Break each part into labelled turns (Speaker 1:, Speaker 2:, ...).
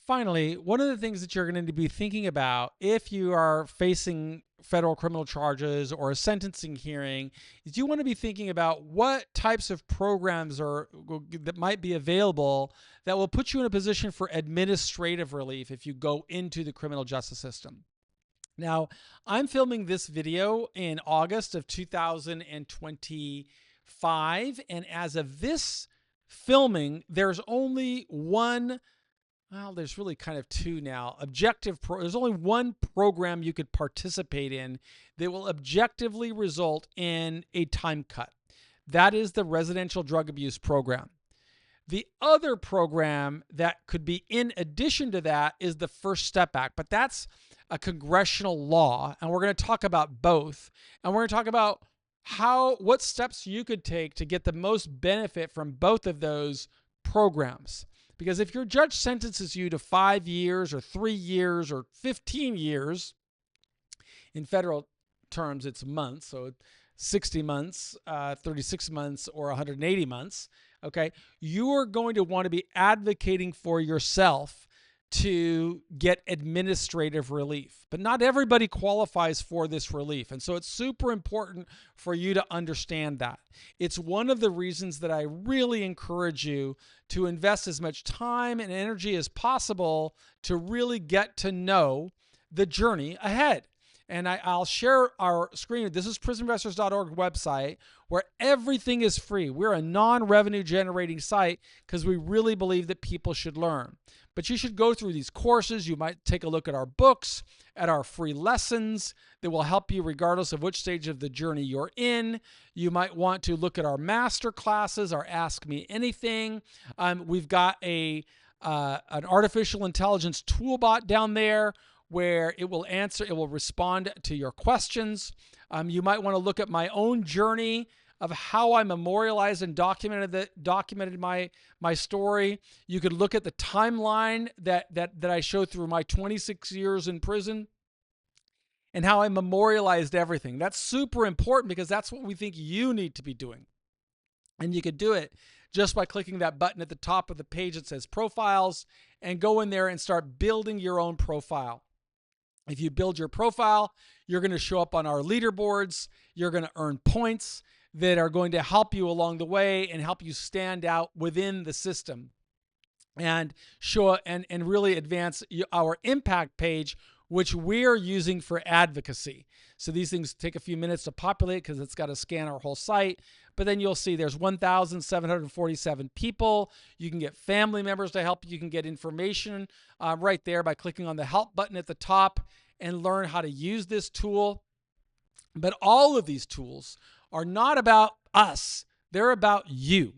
Speaker 1: Finally, one of the things that you're going to be thinking about if you are facing federal criminal charges or a sentencing hearing is you want to be thinking about what types of programs that might be available that will put you in a position for administrative relief if you go into the criminal justice system. Now, I'm filming this video in August of 2025, and as of this filming, there's only one. Well, there's really kind of two now. There's only one program you could participate in that will objectively result in a time cut. That is the residential drug abuse program. The other program that could be in addition to that is the First Step Act, but that's a congressional law, and we're going to talk about both. And we're going to talk about what steps you could take to get the most benefit from both of those programs. Because if your judge sentences you to 5 years or 3 years or 15 years, in federal terms, it's months, so 60 months, 36 months, or 180 months, okay, you are going to want to be advocating for yourself to get administrative relief. But not everybody qualifies for this relief. And so it's super important for you to understand that. It's one of the reasons that I really encourage you to invest as much time and energy as possible to really get to know the journey ahead. And I'll share our screen. This is prisoninvestors.org website where everything is free. We're a non-revenue generating site because we really believe that people should learn. But you should go through these courses. You might take a look at our books, at our free lessons that will help you regardless of which stage of the journey you're in. You might want to look at our master classes, our Ask Me Anything. We've got an artificial intelligence toolbot down there where it will respond to your questions. You might want to look at my own journey of how I memorialized and documented my story. You could look at the timeline that I show through my 26 years in prison and how I memorialized everything. That's super important because that's what we think you need to be doing. And you could do it just by clicking that button at the top of the page that says Profiles and go in there and start building your own profile. If you build your profile, you're going to show up on our leaderboards. You're going to earn points that are going to help you along the way and help you stand out within the system and show and really advance our impact page, which we're using for advocacy. So these things take a few minutes to populate because it's got to scan our whole site. But then you'll see there's 1,747 people. You can get family members to help. You can get information right there by clicking on the help button at the top and learn how to use this tool. But all of these tools are not about us. They're about you.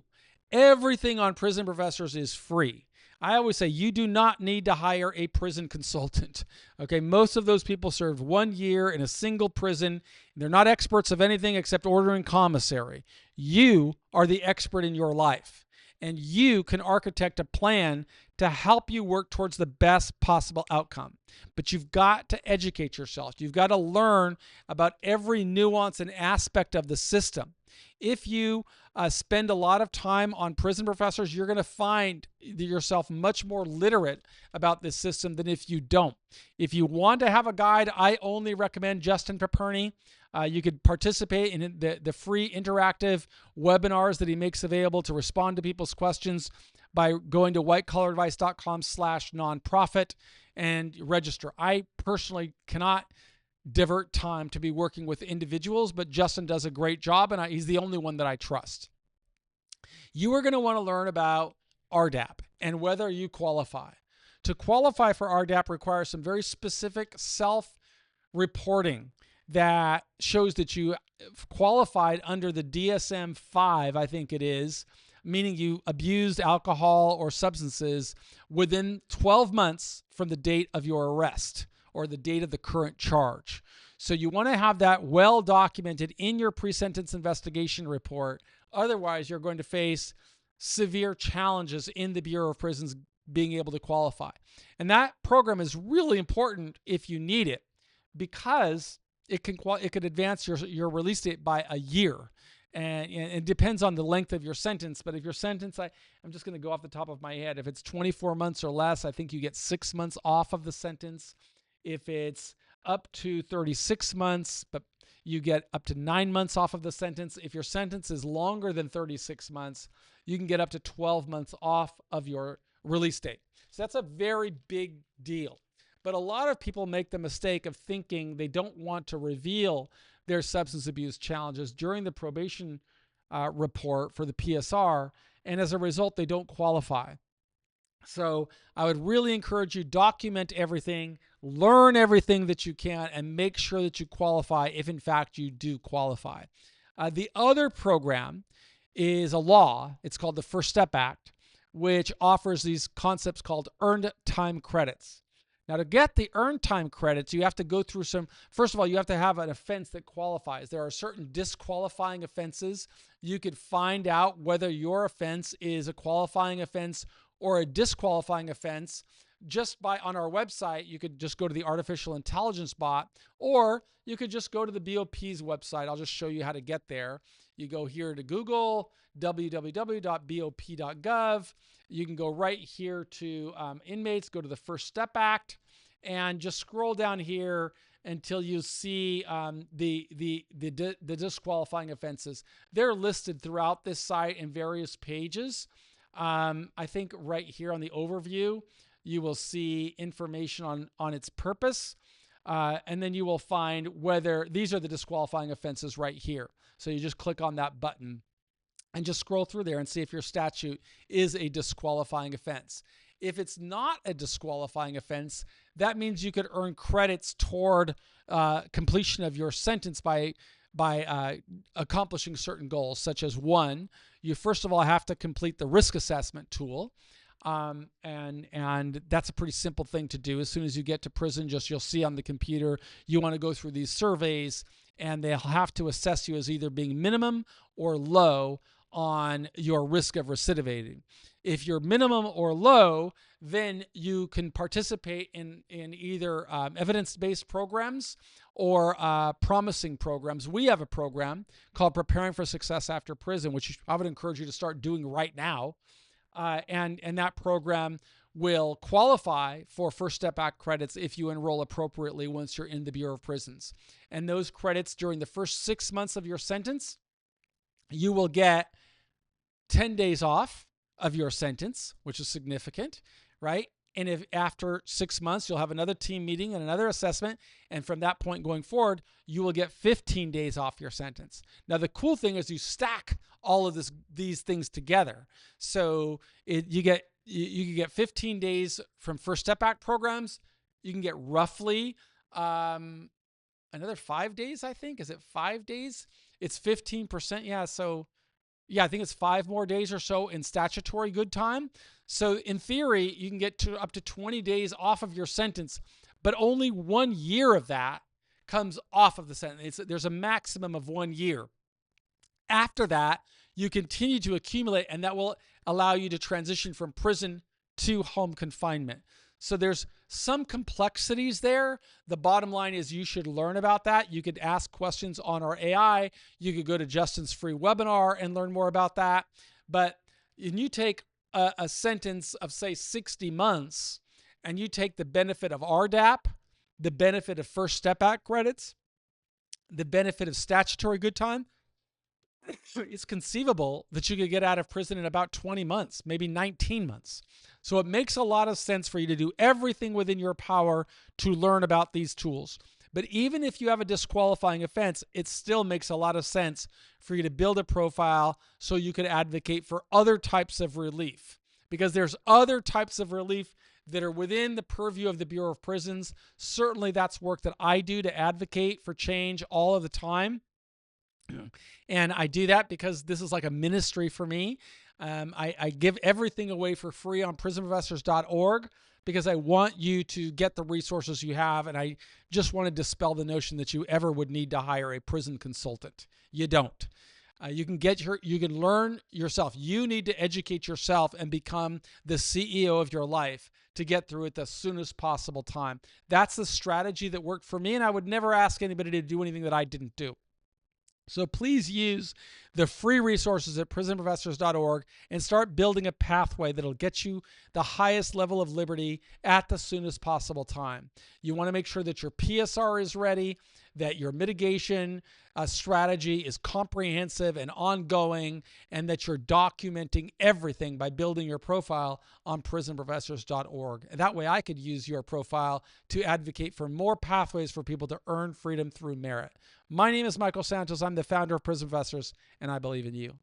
Speaker 1: Everything on Prison Professors is free. I always say you do not need to hire a prison consultant. Okay, most of those people served 1 year in a single prison. They're not experts of anything except ordering commissary. You are the expert in your life, and you can architect a plan to help you work towards the best possible outcome. But you've got to educate yourself. You've got to learn about every nuance and aspect of the system. If you spend a lot of time on Prison Professors, you're going to find yourself much more literate about this system than if you don't. If you want to have a guide, I only recommend Justin Paperny. You could participate in the free interactive webinars that he makes available to respond to people's questions by going to whitecollaradvice.com/nonprofit and register. I personally cannot divert time to be working with individuals, but Justin does a great job, and he's the only one that I trust. You are going to want to learn about RDAP and whether you qualify. To qualify for RDAP requires some very specific self-reporting that shows that you qualified under the DSM-5, I think it is, meaning you abused alcohol or substances within 12 months from the date of your arrest or the date of the current charge. So you want to have that well documented in your pre-sentence investigation report. Otherwise, you're going to face severe challenges in the Bureau of Prisons being able to qualify. And that program is really important if you need it because it could advance your release date by a year. And it depends on the length of your sentence. But if your sentence, I'm just going to go off the top of my head. If it's 24 months or less, I think you get 6 months off of the sentence. If it's up to 36 months, but you get up to 9 months off of the sentence. If your sentence is longer than 36 months, you can get up to 12 months off of your release date. So that's a very big deal. But a lot of people make the mistake of thinking they don't want to reveal their substance abuse challenges during the probation report for the PSR, and as a result, they don't qualify. So I would really encourage you, document everything, learn everything that you can, and make sure that you qualify if in fact you do qualify. The other program is a law. It's called the First Step Act, which offers these concepts called earned time credits. Now, to get the earned time credits, you have to go through first of all, you have to have an offense that qualifies. There are certain disqualifying offenses. You could find out whether your offense is a qualifying offense or a disqualifying offense just on our website. You could just go to the artificial intelligence bot, or you could just go to the BOP's website. I'll just show you how to get there. You go here to Google, www.bop.gov. You can go right here to inmates, go to the First Step Act, and just scroll down here until you see the disqualifying offenses. They're listed throughout this site in various pages. I think right here on the overview, you will see information on its purpose, and then you will find whether these are the disqualifying offenses right here. So you just click on that button and just scroll through there and see if your statute is a disqualifying offense. If it's not a disqualifying offense, that means you could earn credits toward completion of your sentence by accomplishing certain goals, such as one, you first of all have to complete the risk assessment tool. And that's a pretty simple thing to do. As soon as you get to prison, you'll see on the computer, you want to go through these surveys, and they'll have to assess you as either being minimum or low on your risk of recidivating. If you're minimum or low, then you can participate in either evidence-based programs or promising programs. We have a program called Preparing for Success After Prison, which I would encourage you to start doing right now. And that program will qualify for First Step Act credits if you enroll appropriately once you're in the Bureau of Prisons. And those credits during the first 6 months of your sentence, you will get 10 days off of your sentence, which is significant, right? And if after 6 months, you'll have another team meeting and another assessment. And from that point going forward, you will get 15 days off your sentence. Now, the cool thing is you stack all of these things together. So you can get 15 days from First Step Act programs. You can get roughly another 5 days, I think. Is it 5 days? It's 15%. Yeah. So I think it's 5 more days or so in statutory good time. So in theory, you can get up to 20 days off of your sentence, but only 1 year of that comes off of the sentence. There's a maximum of 1 year. After that, you continue to accumulate, and that will allow you to transition from prison to home confinement. So there's some complexities there. The bottom line is you should learn about that. You could ask questions on our AI. You could go to Justin's free webinar and learn more about that. But when you take a sentence of, say, 60 months, and you take the benefit of RDAP, the benefit of First Step Act credits, the benefit of statutory good time, it's conceivable that you could get out of prison in about 20 months, maybe 19 months. So it makes a lot of sense for you to do everything within your power to learn about these tools. But even if you have a disqualifying offense, it still makes a lot of sense for you to build a profile so you could advocate for other types of relief, because there's other types of relief that are within the purview of the Bureau of Prisons. Certainly that's work that I do to advocate for change all of the time. And I do that because this is like a ministry for me. I give everything away for free on prisonprofessors.org because I want you to get the resources you have. And I just want to dispel the notion that you ever would need to hire a prison consultant. You don't. You can learn yourself. You need to educate yourself and become the CEO of your life to get through it the soonest possible time. That's the strategy that worked for me. And I would never ask anybody to do anything that I didn't do. So please use the free resources at prisonprofessors.org and start building a pathway that'll get you the highest level of liberty at the soonest possible time. You want to make sure that your PSR is ready, that your mitigation strategy is comprehensive and ongoing, and that you're documenting everything by building your profile on prisonprofessors.org. And that way I could use your profile to advocate for more pathways for people to earn freedom through merit. My name is Michael Santos. I'm the founder of Prison Professors, and I believe in you.